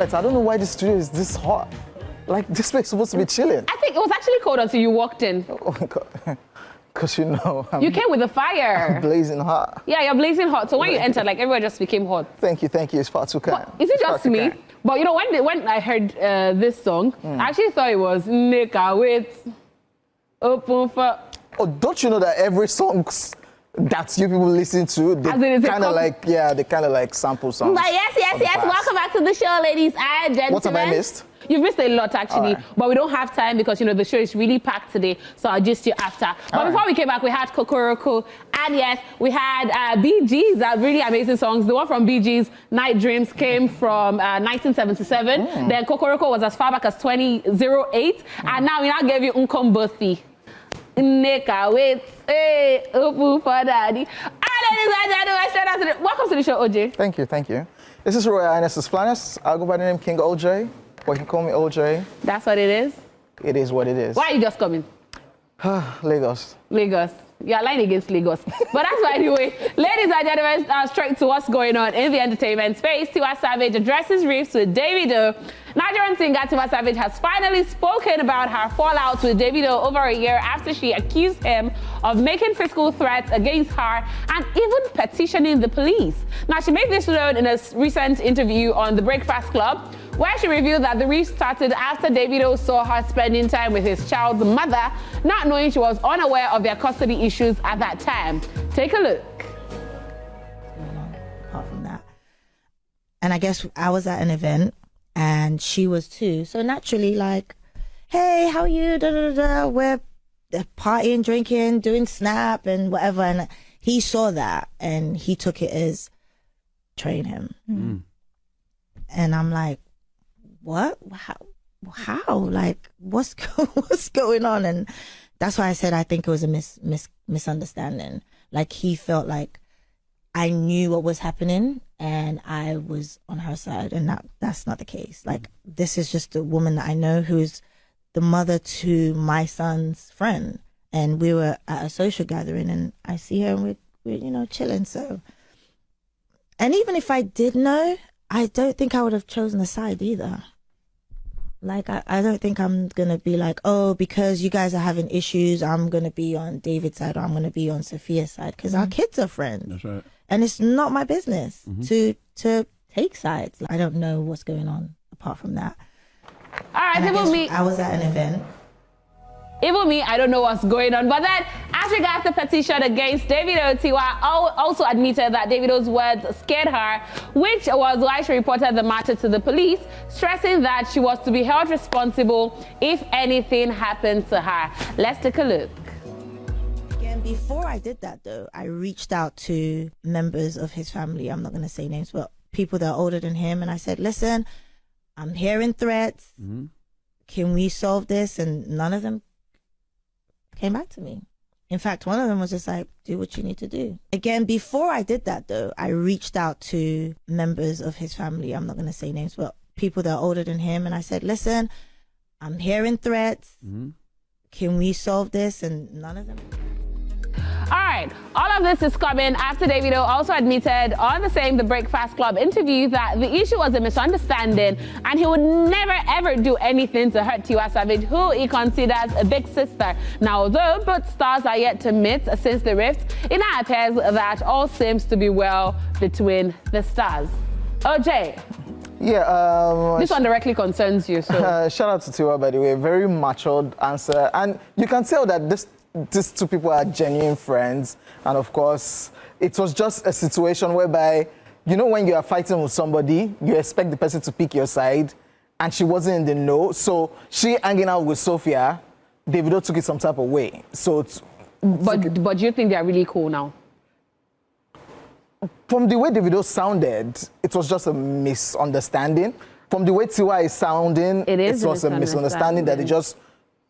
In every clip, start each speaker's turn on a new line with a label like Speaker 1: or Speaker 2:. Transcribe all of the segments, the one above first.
Speaker 1: But I don't know why the studio is this hot. Like, this place is supposed to be chilling.
Speaker 2: I think it was actually cold until you walked in.
Speaker 1: Oh my God. Because you know,
Speaker 2: you came with the fire.
Speaker 1: I'm blazing hot.
Speaker 2: Yeah, you're blazing hot. So when you entered, like, everyone just became hot.
Speaker 1: Thank you. It's far too kind.
Speaker 2: Is it just me? But you know, when I heard this song, I actually thought it was Nigga with Open for...
Speaker 1: Oh, don't you know that every song that you people listen to, they kind of like, they kind of like sample songs.
Speaker 2: But yes. Welcome back to the show, ladies and gentlemen.
Speaker 1: What have I missed?
Speaker 2: You've missed a lot, actually,
Speaker 1: right.
Speaker 2: But we don't have time because, you know, the show is really packed today, so I'll just you after. But before we came back, we had Kokoroko, and yes, we had Bee Gees, really amazing songs. The one from Bee Gees, Night Dreams, came from 1977. Then Kokoroko was as far back as 2008, and now we now gave you Nkombothi. Neka, wait, hey, Opu for daddy. Ladies and gentlemen, welcome to the show, OJ.
Speaker 1: Thank you. This is Royal Highness's Flannis. I'll go by the name King OJ, or you can call me OJ.
Speaker 2: That's what it is?
Speaker 1: It is what it is.
Speaker 2: Why are you just coming?
Speaker 1: Lagos.
Speaker 2: You're lying against Lagos. But that's why anyway. Ladies and gentlemen, straight to what's going on in the entertainment space. Tiwa Savage addresses riffs with Davido. Nigerian singer Tiwa Savage has finally spoken about her fallout with Davido over a year after she accused him of making physical threats against her and even petitioning the police. Now, she made this known in a recent interview on The Breakfast Club, where she revealed that the rift started after Davido saw her spending time with his child's mother, not knowing she was unaware of their custody issues at that time. Take a look.
Speaker 3: Apart from that. And I guess I was at an event and she was too. So naturally, like, hey, how are you? We're partying, drinking, doing Snap and whatever. And he saw that and he took it as train him. And I'm like, what? How? Like, what's going on? And that's why I said I think it was a misunderstanding. Like, he felt like I knew what was happening and I was on her side, and that's not the case. Like, this is just a woman that I know who's the mother to my son's friend, and we were at a social gathering and I see her and we're you know, chilling. So, and even if I did know, I don't think I would have chosen a side either. Like, I don't think I'm going to be like, oh, because you guys are having issues, I'm going to be on David's side or I'm going to be on Sophia's side, because our kids are friends.
Speaker 4: That's right.
Speaker 3: And it's not my business to take sides. I don't know what's going on apart from that.
Speaker 2: All right,
Speaker 3: I was at an event.
Speaker 2: Even me, I don't know what's going on. But then, as regards the petition against Davido, Tiwa also admitted that Davido's words scared her, which was why she reported the matter to the police, stressing that she was to be held responsible if anything happened to her. Let's take a look.
Speaker 3: Again, before I did that, though, I reached out to members of his family. I'm not going to say names, but people that are older than him. And I said, listen, I'm hearing threats. Can we solve this? And none of them came back to me. In fact, one of them was just like, do what you need to do. Again, before I did that, though, I reached out to members of his family. I'm not going to say names, but people that are older than him. And I said, listen, I'm hearing threats. Can we solve this? And none of them.
Speaker 2: All right, all of this is coming after Davido also admitted on The Breakfast Club interview that the issue was a misunderstanding and he would never ever do anything to hurt Tiwa Savage, who he considers a big sister. Now, although both stars are yet to meet since the rift, it now appears that all seems to be well between the stars. OJ.
Speaker 1: Yeah,
Speaker 2: this one directly concerns you. So
Speaker 1: shout out to Tiwa, by the way. Very matured answer, and you can tell that these two people are genuine friends. And of course, it was just a situation whereby, you know, when you are fighting with somebody, you expect the person to pick your side, and she wasn't in the know. So she hanging out with Sophia, Davido took it some type of way. So,
Speaker 2: but do you think they are really cool now?
Speaker 1: From the way Davido sounded, it was just a misunderstanding. From the way Tiwa is sounding, it was a misunderstanding that they just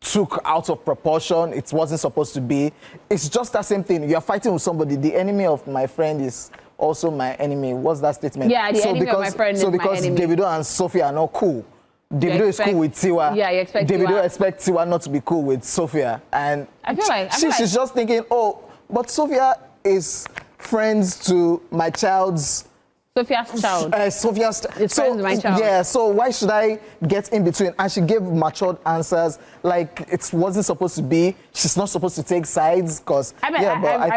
Speaker 1: took out of proportion. It wasn't supposed to be. It's just that same thing. You're fighting with somebody. The enemy of my friend is also my enemy. What's that statement?
Speaker 2: Yeah, the enemy of my friend is my enemy.
Speaker 1: So because Davido and Sophia are not cool, Davido is cool with Tiwa.
Speaker 2: Yeah, you expect
Speaker 1: Davido expects Tiwa not to be cool with Sophia. And
Speaker 2: I feel like
Speaker 1: she's just thinking, oh, but Sophia is friends to my child's
Speaker 2: Sophia's child.
Speaker 1: Sophia's
Speaker 2: It's friends with my child.
Speaker 1: Yeah, so why should I get in between? And she gave matured answers, like it wasn't supposed to be. She's not supposed to take sides, because
Speaker 2: I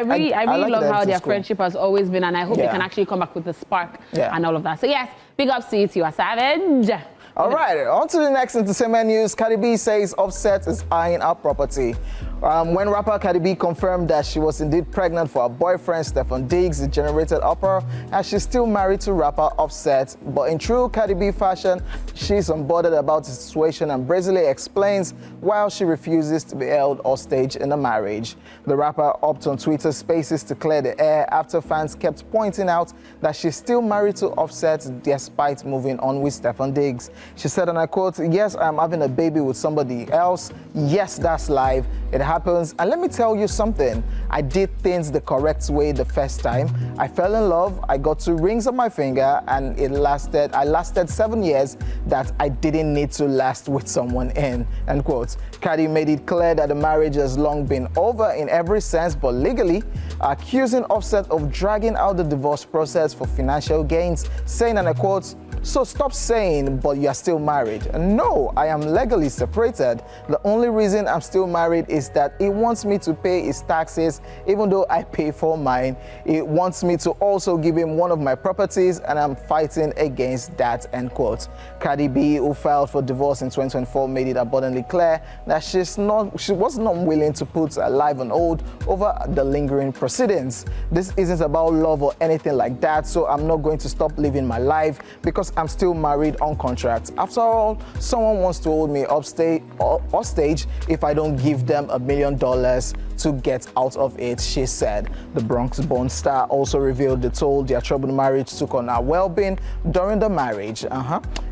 Speaker 2: really
Speaker 1: like
Speaker 2: love how their
Speaker 1: school.
Speaker 2: friendship has always been, and I hope they can actually come back with a spark and all of that. So yes, big ups to you, Tiwa Savage.
Speaker 1: All right, on to the next entertainment news. Cardi B says Offset is eyeing her property. When rapper Cardi B confirmed that she was indeed pregnant for her boyfriend, Stefan Diggs, it generated uproar, and she's still married to rapper Offset. But in true Cardi B fashion, she's unbothered about the situation and brazenly explains why she refuses to be held hostage in the marriage. The rapper upped on Twitter Spaces to clear the air after fans kept pointing out that she's still married to Offset despite moving on with Stefan Diggs. She said, and I quote, "Yes, I'm having a baby with somebody else. Yes, that's live. It happens. And let me tell you something. I did things the correct way the first time. I fell in love. I got 2 rings on my finger, and I lasted 7 years that I didn't need to last with someone in." End quote. Cardi made it clear that the marriage has long been over in every sense, but legally, accusing Offset of dragging out the divorce process for financial gains, saying, and I quote, "So stop saying, but you're still married. No, I am legally separated. The only reason I'm still married is that he wants me to pay his taxes, even though I pay for mine. He wants me to also give him one of my properties, and I'm fighting against that," end quote. Cardi B, who filed for divorce in 2024, made it abundantly clear that she was not willing to put her life on hold over the lingering proceedings. "This isn't about love or anything like that, so I'm not going to stop living my life because I'm still married on contract. After all, someone wants to hold me hostage if I don't give them $1 million to get out of it," she said. The Bronx-born star also revealed the toll their troubled marriage took on her well-being during the marriage.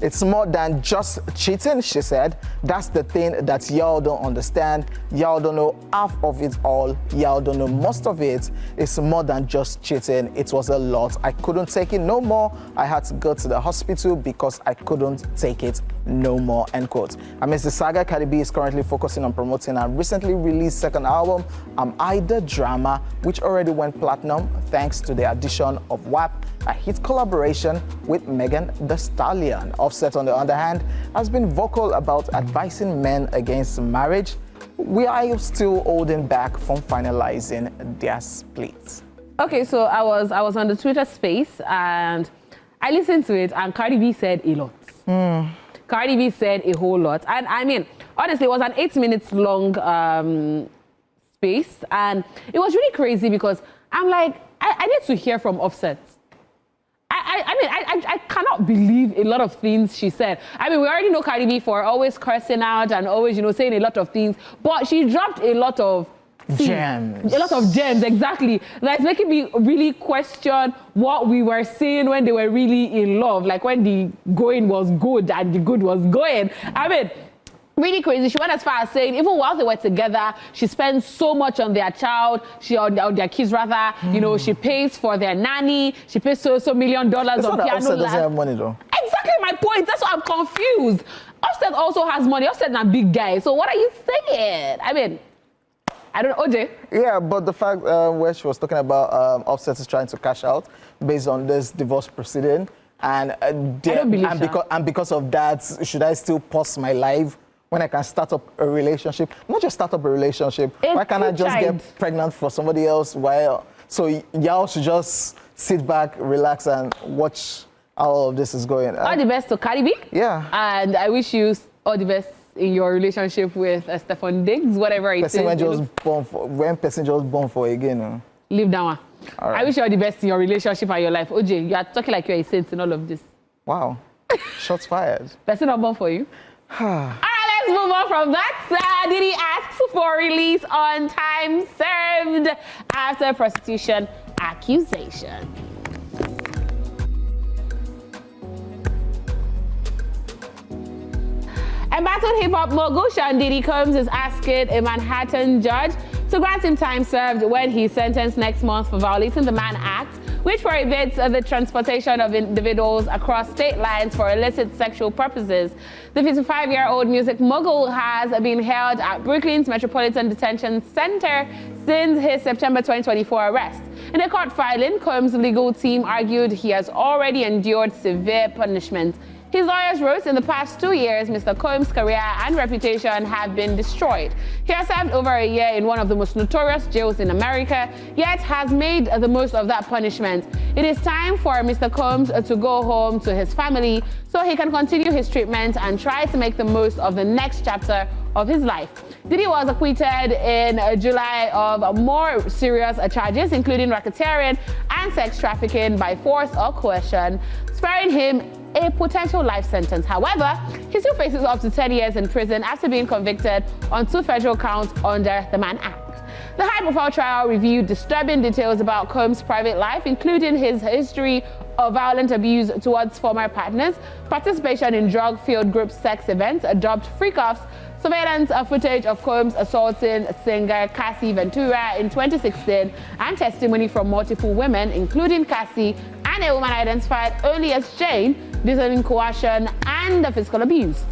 Speaker 1: "It's more than just cheating," she said. "That's the thing that y'all don't understand. Y'all don't know half of it all. Y'all don't know most of it. It's more than just cheating. It was a lot. I couldn't take it no more. I had to go to the hospital because I couldn't take it no more," end quote. Amidst the saga, Cardi B is currently focusing on promoting her recently released second album, Am I the Drama, which already went platinum thanks to the addition of WAP, a hit collaboration with Megan Thee Stallion. Offset, on the other hand, has been vocal about advising men against marriage. We are still holding back from finalizing their split.
Speaker 2: Okay, so I was on the Twitter space and I listened to it, and Cardi B said a lot. Cardi B said a whole lot. And I mean, honestly, it was an 8 minutes long space, and it was really crazy because I'm like, I need to hear from Offset. I cannot believe a lot of things she said. I mean, we already know Cardi B for always cursing out and always, saying a lot of things, but she dropped a lot of
Speaker 1: gems.
Speaker 2: A lot of gems, exactly. That's making me really question what we were saying when they were really in love, like when the going was good and the good was going. I mean, really crazy. She went as far as saying, even while they were together, she spends so much on their child, on their kids rather. She pays for their nanny. She pays so $1 million on piano.
Speaker 1: Offset doesn't have money though.
Speaker 2: Exactly my point. That's why I'm confused. Offset also has money. Offset's a big guy. So what are you saying? I mean, I don't know, OJ.
Speaker 1: Yeah, but the fact where she was talking about Offset is trying to cash out based on this divorce proceeding, and because of that, should I still pause my life when I can start up a relationship? Not just start up a relationship. Why can't I just get pregnant for somebody else? So y'all should just sit back, relax, and watch how all of this is going.
Speaker 2: All the best to Cardi B.
Speaker 1: Yeah.
Speaker 2: And I wish you all the best in your relationship with Stefan Diggs, whatever it is.
Speaker 1: When person just born for again.
Speaker 2: Leave that one.
Speaker 1: All right.
Speaker 2: I wish you all the best in your relationship and your life. OJ, you are talking like you're a saint in all of this.
Speaker 1: Wow. Shots fired.
Speaker 2: Person not born for you. All right, let's move on from that. Diddy asks for release on time served after prostitution accusation. Embattled hip-hop mogul Sean Diddy Combs is asking a Manhattan judge to grant him time served when he's sentenced next month for violating the Mann Act, which prohibits the transportation of individuals across state lines for illicit sexual purposes. The 55-year-old music mogul has been held at Brooklyn's Metropolitan Detention Center since his September 2024 arrest. In a court filing, Combs' legal team argued he has already endured severe punishment. His lawyers wrote, in the past 2 years, Mr. Combs' career and reputation have been destroyed. He has served over a year in one of the most notorious jails in America, yet has made the most of that punishment. It is time for Mr. Combs to go home to his family so he can continue his treatment and try to make the most of the next chapter of his life. Diddy was acquitted in July of more serious charges, including racketeering and sex trafficking by force or coercion, sparing him a potential life sentence. However, he still faces up to 10 years in prison after being convicted on 2 federal counts under the Mann Act. The high-profile trial reviewed disturbing details about Combs' private life, including his history of violent abuse towards former partners, participation in drug-fueled group sex events, dubbed freak-offs, surveillance footage of Combs assaulting singer Cassie Ventura in 2016, and testimony from multiple women, including Cassie and a woman identified only as Jane, detailing coercion and physical abuse.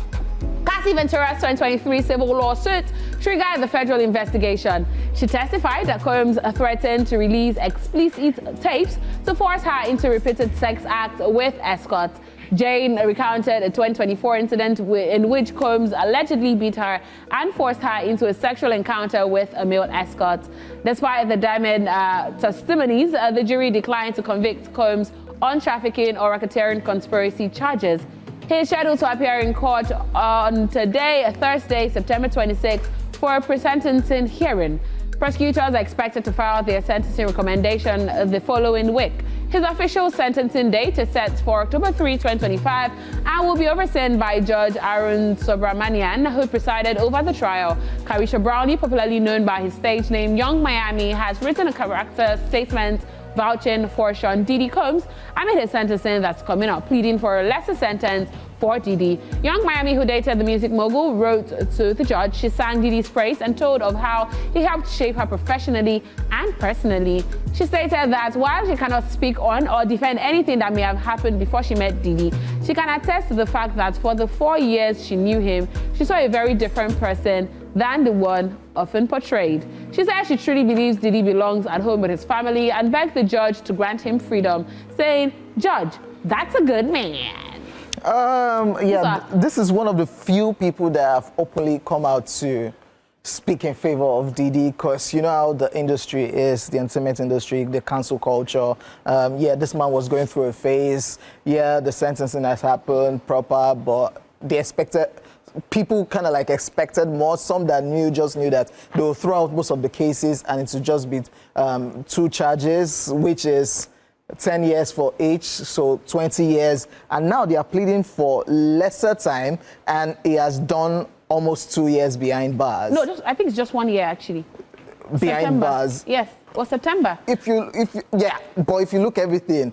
Speaker 2: Cassie Ventura's 2023 civil lawsuit triggered the federal investigation. She testified that Combs threatened to release explicit tapes to force her into repeated sex acts with escorts. Jane recounted a 2024 incident in which Combs allegedly beat her and forced her into a sexual encounter with a male escort. Despite the damning testimonies, the jury declined to convict Combs on trafficking or racketeering conspiracy charges. He is scheduled to appear in court on today, Thursday, September 26th, for a pre-sentencing hearing. Prosecutors are expected to file their sentencing recommendation the following week. His official sentencing date is set for October 3, 2025, and will be overseen by Judge Arun Subramanian, who presided over the trial. Carisha Brownie, popularly known by his stage name Young Miami, has written a character statement vouching for Sean Diddy Combs amid his sentencing that's coming up, pleading for a lesser sentence for Diddy. Young Miami, who dated the music mogul, wrote to the judge. She sang Diddy's praise and told of how he helped shape her professionally and personally. She stated that while she cannot speak on or defend anything that may have happened before she met Diddy, she can attest to the fact that for the 4 years she knew him, she saw a very different person than the one often portrayed. She said she truly believes Diddy belongs at home with his family and begged the judge to grant him freedom, saying, "Judge, that's a good man."
Speaker 1: Yeah, this is one of the few people that have openly come out to speak in favor of Diddy, because you know how the industry is, the entertainment industry, the cancel culture. Yeah, this man was going through a phase. Yeah, the sentencing has happened proper, but they expected, people kind of like expected more. Some that knew just knew that they will throw out most of the cases and it will just be 2 charges, which is 10 years for each, so 20 years. And now they are pleading for lesser time, and he has done almost 2 years behind bars.
Speaker 2: No, I think it's just 1 year actually.
Speaker 1: Behind
Speaker 2: September.
Speaker 1: bars.
Speaker 2: Yes, or September.
Speaker 1: If you, but if you look everything,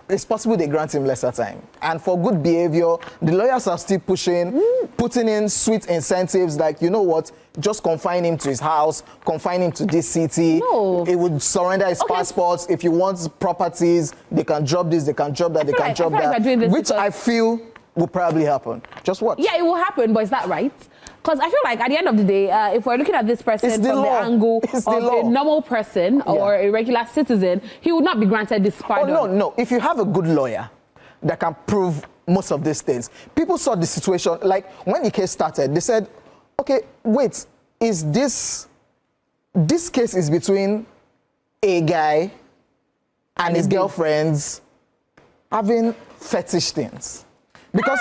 Speaker 1: it's possible they grant him lesser time. And for good behavior, the lawyers are still putting in sweet incentives like, you know what, just confine him to his house, confine him to this city.
Speaker 2: No.
Speaker 1: He would surrender his passports. If he wants properties, they can drop this, they can drop that, they can drop that. Which I feel will probably happen. Just watch.
Speaker 2: Yeah, it will happen, but is that right? Because I feel like at the end of the day, if we're looking at this person from the angle of a normal person or a regular citizen, he would not be granted this pardon.
Speaker 1: Oh, no. If you have a good lawyer that can prove most of these things. People saw the situation, like when the case started, they said, okay, wait, is this case is between a guy and his girlfriends having fetish things. Because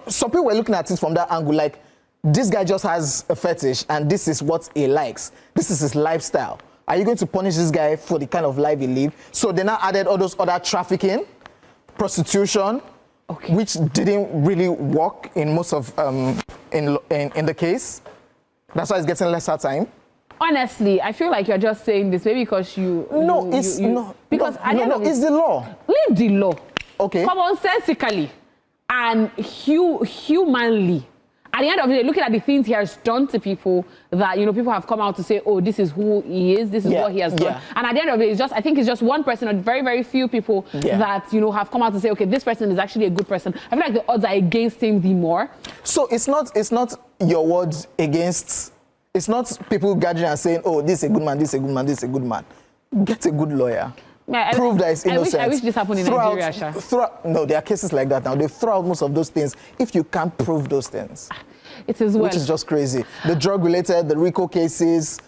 Speaker 1: some people were looking at it from that angle, like, this guy just has a fetish and this is what he likes. This is his lifestyle. Are you going to punish this guy for the kind of life he lives? So they now added all those other trafficking, prostitution, which didn't really work in most of, in the case. That's why it's getting lesser time.
Speaker 2: Honestly, I feel like you're just saying this maybe because you...
Speaker 1: No, it's the law.
Speaker 2: Leave the law.
Speaker 1: Okay.
Speaker 2: Commonsensically and humanly, at the end of the day, looking at the things he has done to people, that, you know, people have come out to say, oh, this is who he is, this is what he has done. And at the end of it, I think it's just one person, or very, very few people that, you know, have come out to say, okay, this person is actually a good person. I feel like the odds are against him the more. So
Speaker 1: it's not your words against, it's not people gathering and saying, oh, this is a good man, this is a good man, this is a good man. Get a good lawyer. Prove that it's innocent.
Speaker 2: I wish this happened in Nigeria, Sha.
Speaker 1: No, there are cases like that now. They throw out most of those things if you can't prove those things.
Speaker 2: It is well.
Speaker 1: Which is just crazy. The drug-related, the RICO cases,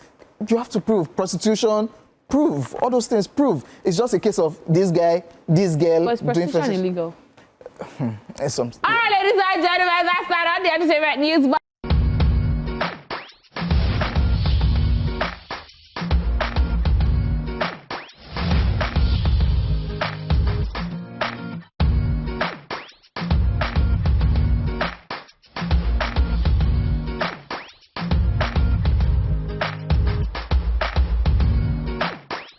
Speaker 1: you have to prove. Prostitution, prove. All those things, prove. It's just a case of this guy, this girl.
Speaker 2: But is prostitution illegal?
Speaker 1: All
Speaker 2: right, ladies and gentlemen, that's that on the entertainment news.